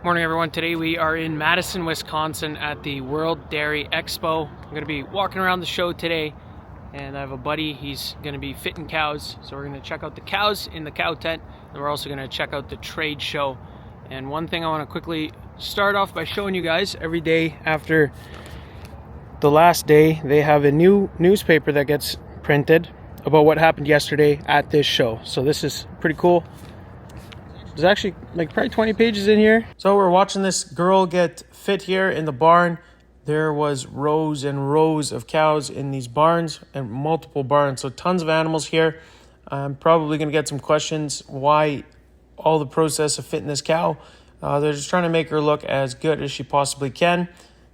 Morning everyone. Today we are in Madison, Wisconsin at the World Dairy Expo. I'm going to be walking around the show today and I have a buddy, he's going to be fitting cows. So we're going to check out the cows in the cow tent and we're also going to check out the trade show. And one thing I want to quickly start off by showing you guys, every day after the last day they have a new newspaper that gets printed about what happened yesterday at this show. So this is pretty cool. There's actually like probably 20 pages in here. So we're watching this girl get fit here in the barn. There was rows and rows of cows in these barns and multiple barns. So tons of animals here. I'm probably going to get some questions why all the process of fitting this cow. They're just trying to make her look as good as she possibly can.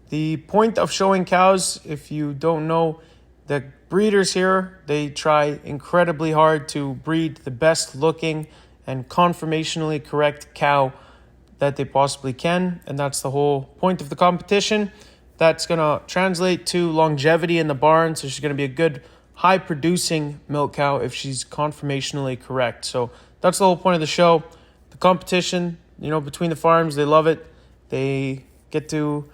The point of showing cows, if you don't know, the breeders here, they try incredibly hard to breed the best looking and conformationally correct cow that they possibly can. And that's the whole point of the competition. That's going to translate to longevity in the barn. So she's going to be a good high producing milk cow if she's conformationally correct. So that's the whole point of the show. The competition, you know, between the farms, they love it. They get to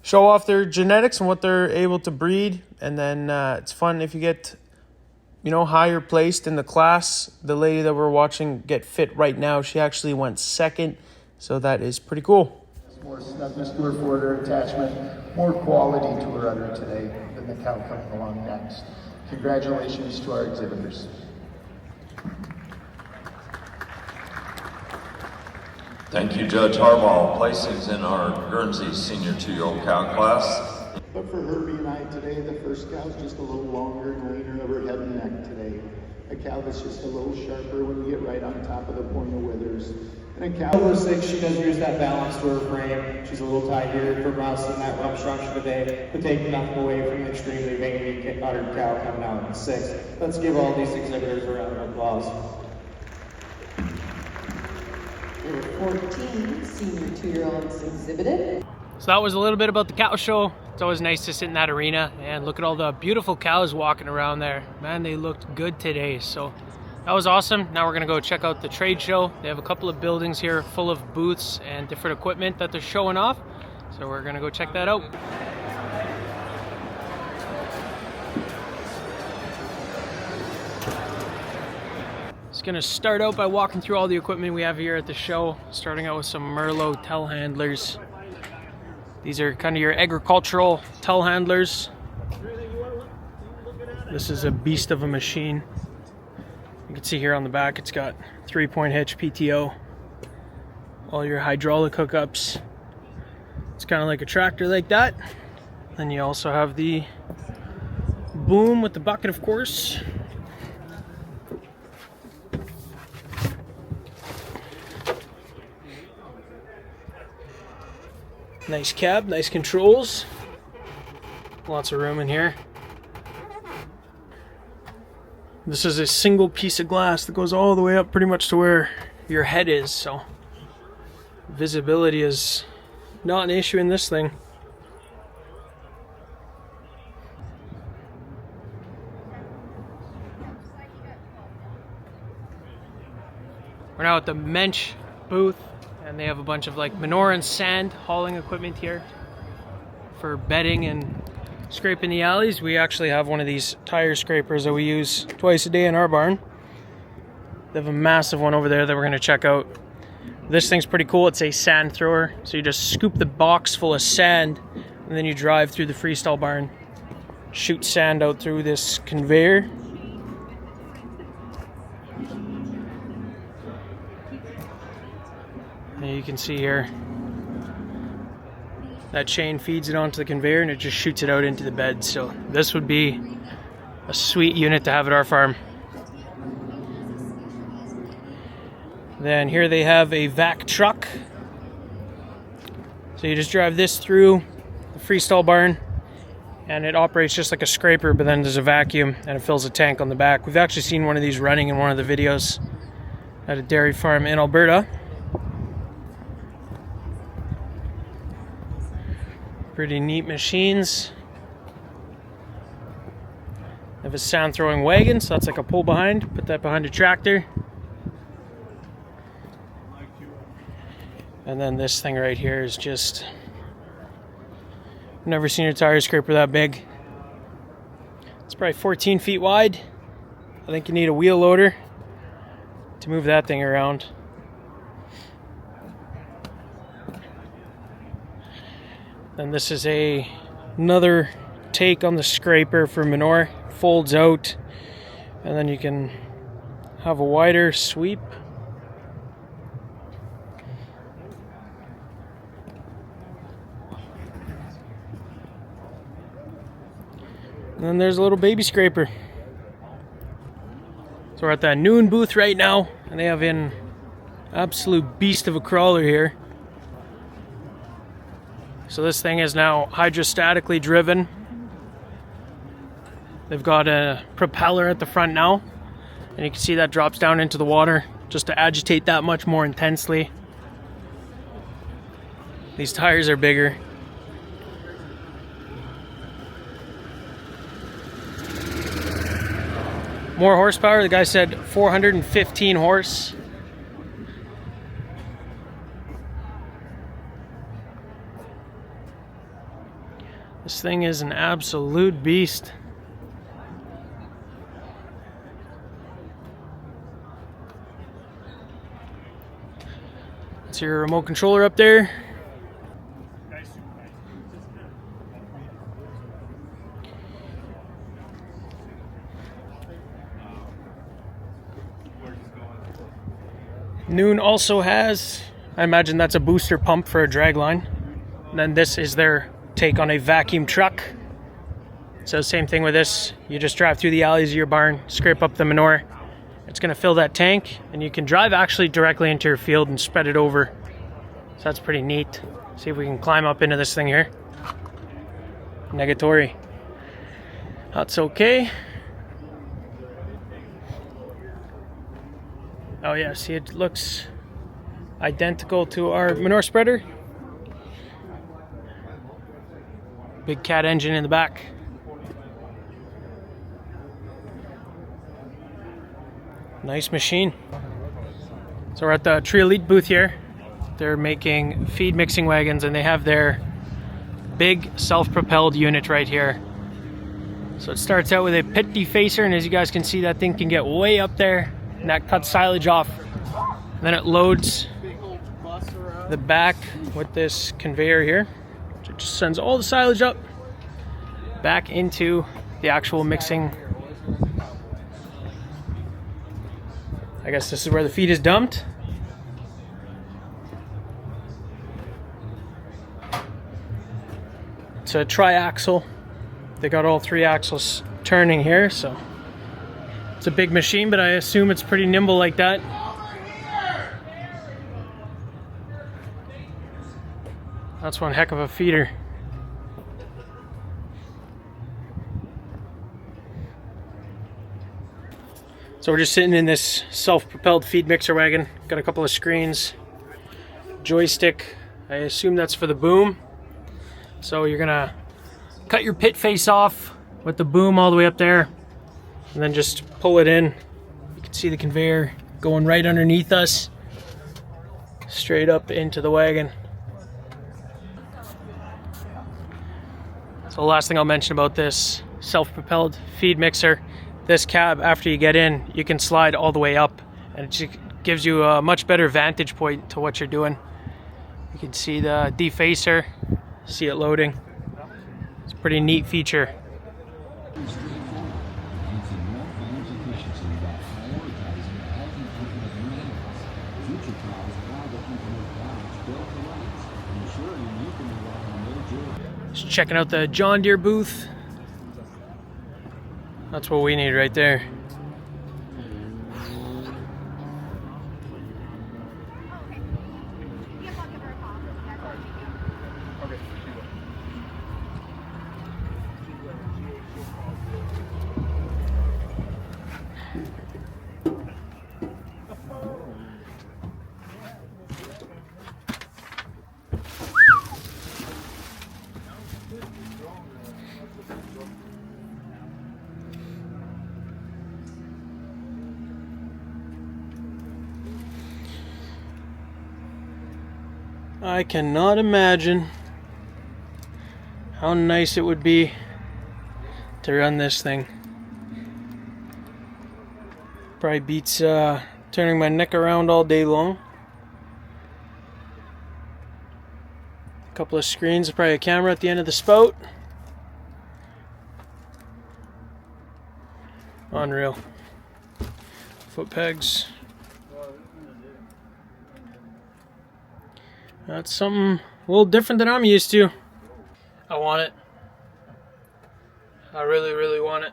show off their genetics and what they're able to breed. And then it's fun if you get, you know, higher placed in the class. The lady that we're watching get fit right now, she actually went second. So that is pretty cool. More snugness to her forward attachment, more quality to her udder today than the cow coming along next. Congratulations to our exhibitors. Thank you, Judge Harbaugh. Placings in our Guernsey Senior 2-year-old cow class. But for Herbie and I today, the first cow's just a little longer and leaner of her head and neck today. A cow that's just a little sharper when we get right on top of the point of withers. And a cow over 6, she does use that balance to her frame. She's a little tighter from us in that rump structure today, but taking nothing away from the extremely veiny uddered cow coming out in 6. Let's give all these exhibitors a round of applause. There were 14 senior 2-year-olds exhibited. So that was a little bit about the cow show. It's always nice to sit in that arena and look at all the beautiful cows walking around there. Man, they looked good today. So that was awesome. Now we're gonna go check out the trade show. They have a couple of buildings here full of booths and different equipment that they're showing off. So we're gonna go check that out. Just gonna start out by walking through all the equipment we have here at the show, starting out with some Merlot telehandlers. These are kind of your agricultural telehandlers. This is a beast of a machine. You can see here on the back it's got 3-point hitch PTO, all your hydraulic hookups. It's kind of like a tractor like that. Then you also have the boom with the bucket, of course. Nice cab, nice controls. Lots of room in here. This is a single piece of glass that goes all the way up pretty much to where your head is, so visibility is not an issue in this thing. We're now at the Mench booth. And they have a bunch of like manure and sand hauling equipment here for bedding and scraping the alleys. We actually have one of these tire scrapers that we use twice a day in our barn. They have a massive one over there that we're going to check out. This thing's pretty cool. It's a sand thrower. So you just scoop the box full of sand and then you drive through the freestyle barn, shoot sand out through this conveyor. And you can see here that chain feeds it onto the conveyor and it just shoots it out into the bed. So this would be a sweet unit to have at our farm. Then here they have a vac truck. So you just drive this through the freestall barn and it operates just like a scraper, but then there's a vacuum and it fills a tank on the back. We've actually seen one of these running in one of the videos at a dairy farm in Alberta. Pretty neat machines. They have a sand throwing wagon, so that's like a pull behind. Put that behind a tractor. And then this thing right here is just, never seen a tire scraper that big. It's probably 14 feet wide. I think you need a wheel loader to move that thing around. And this is another take on the scraper for manure. Folds out, and then you can have a wider sweep. And then there's a little baby scraper. So we're at that Neline booth right now, and they have an absolute beast of a crawler here. So this thing is now hydrostatically driven. They've got a propeller at the front now, and you can see that drops down into the water just to agitate that much more intensely. These tires are bigger. More horsepower, the guy said 415 horse. This thing is an absolute beast. That's your remote controller up there. Neline also has, I imagine that's a booster pump for a drag line. And then this is their take on a vacuum truck. So same thing with this. You just drive through the alleys of your barn, scrape up the manure. It's going to fill that tank, and you can drive actually directly into your field and spread it over. So that's pretty neat. See if we can climb up into this thing here. Negatory. That's okay. Oh yeah, see, it looks identical to our manure spreader. Big cat engine in the back. Nice machine. So we're at the Tree Elite booth here. They're making feed mixing wagons, and they have their big self-propelled unit right here. So it starts out with a pit defacer, and as you guys can see, that thing can get way up there, and that cuts silage off. And then it loads the back with this conveyor here. So it just sends all the silage up back into the actual mixing. I guess this is where the feed is dumped. It's a tri-axle. They got all three axles turning here, so it's a big machine, but I assume it's pretty nimble like that. That's one heck of a feeder. So we're just sitting in this self-propelled feed mixer wagon. Got a couple of screens, joystick. I assume that's for the boom. So you're gonna cut your pit face off with the boom all the way up there, and then just pull it in. You can see the conveyor going right underneath us, straight up into the wagon. So the last thing I'll mention about this self-propelled feed mixer, this cab, after you get in, you can slide all the way up, and it just gives you a much better vantage point to what you're doing. You can see the defacer, see it loading. It's a pretty neat feature. Just checking out the John Deere booth. That's what we need right there. I cannot imagine how nice it would be to run this thing. Probably beats turning my neck around all day long. A couple of screens, probably a camera at the end of the spout. Unreal. Foot pegs. That's something a little different than I'm used to. I want it. I really, really want it.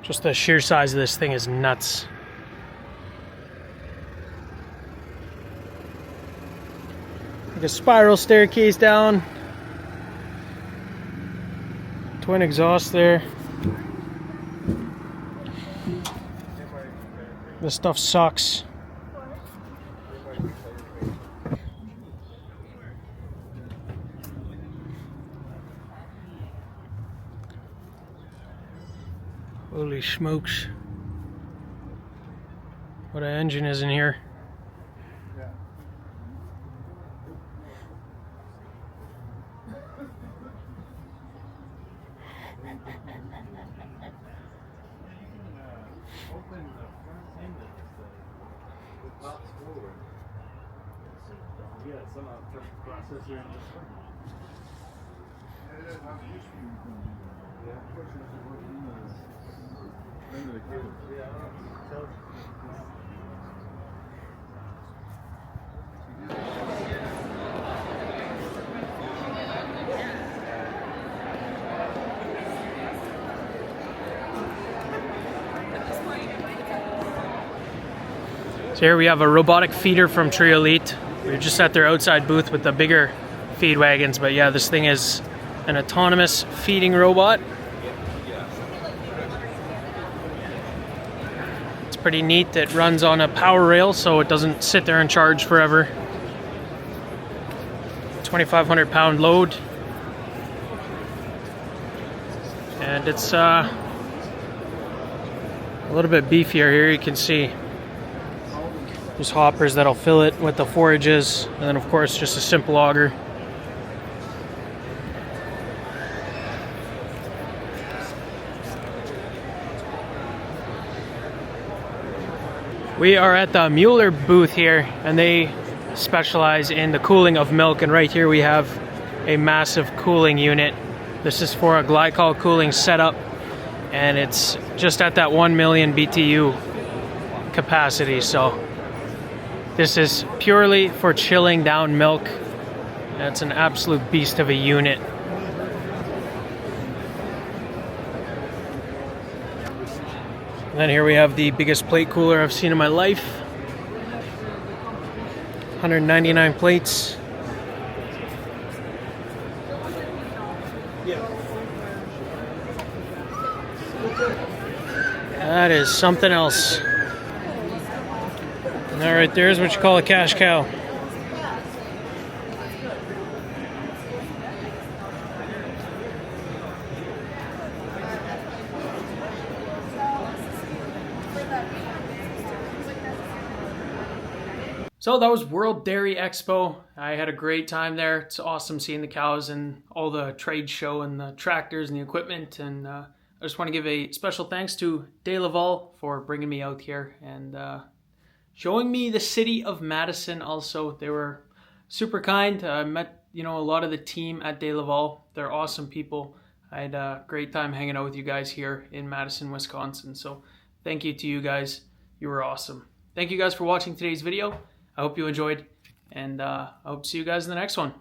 Just the sheer size of this thing is nuts. Like a spiral staircase down. Twin exhaust there. This stuff sucks. Holy smokes. What an engine is in here. So here we have a robotic feeder from Tree Elite. We're just at their outside booth with the bigger feed wagons, but yeah, this thing is an autonomous feeding robot. It's pretty neat. It runs on a power rail, so it doesn't sit there and charge forever. 2,500 pound load. And it's a little bit beefier here, you can see. There's hoppers that'll fill it with the forages, and then of course just a simple auger. We are at the Mueller booth here, and they specialize in the cooling of milk, and right here we have a massive cooling unit. This is for a glycol cooling setup, and it's just at that 1 million BTU capacity, so this is purely for chilling down milk. That's an absolute beast of a unit. And then here we have the biggest plate cooler I've seen in my life. 199 plates. That is something else. And that right there is what you call a cash cow. So that was World Dairy Expo. I had a great time there. It's awesome seeing the cows and all the trade show and the tractors and the equipment. And I just want to give a special thanks to De Laval for bringing me out here and showing me the city of Madison also. They were super kind. I met, a lot of the team at De Laval. They're awesome people. I had a great time hanging out with you guys here in Madison, Wisconsin. So thank you to you guys. You were awesome. Thank you guys for watching today's video. I hope you enjoyed, and I hope to see you guys in the next one.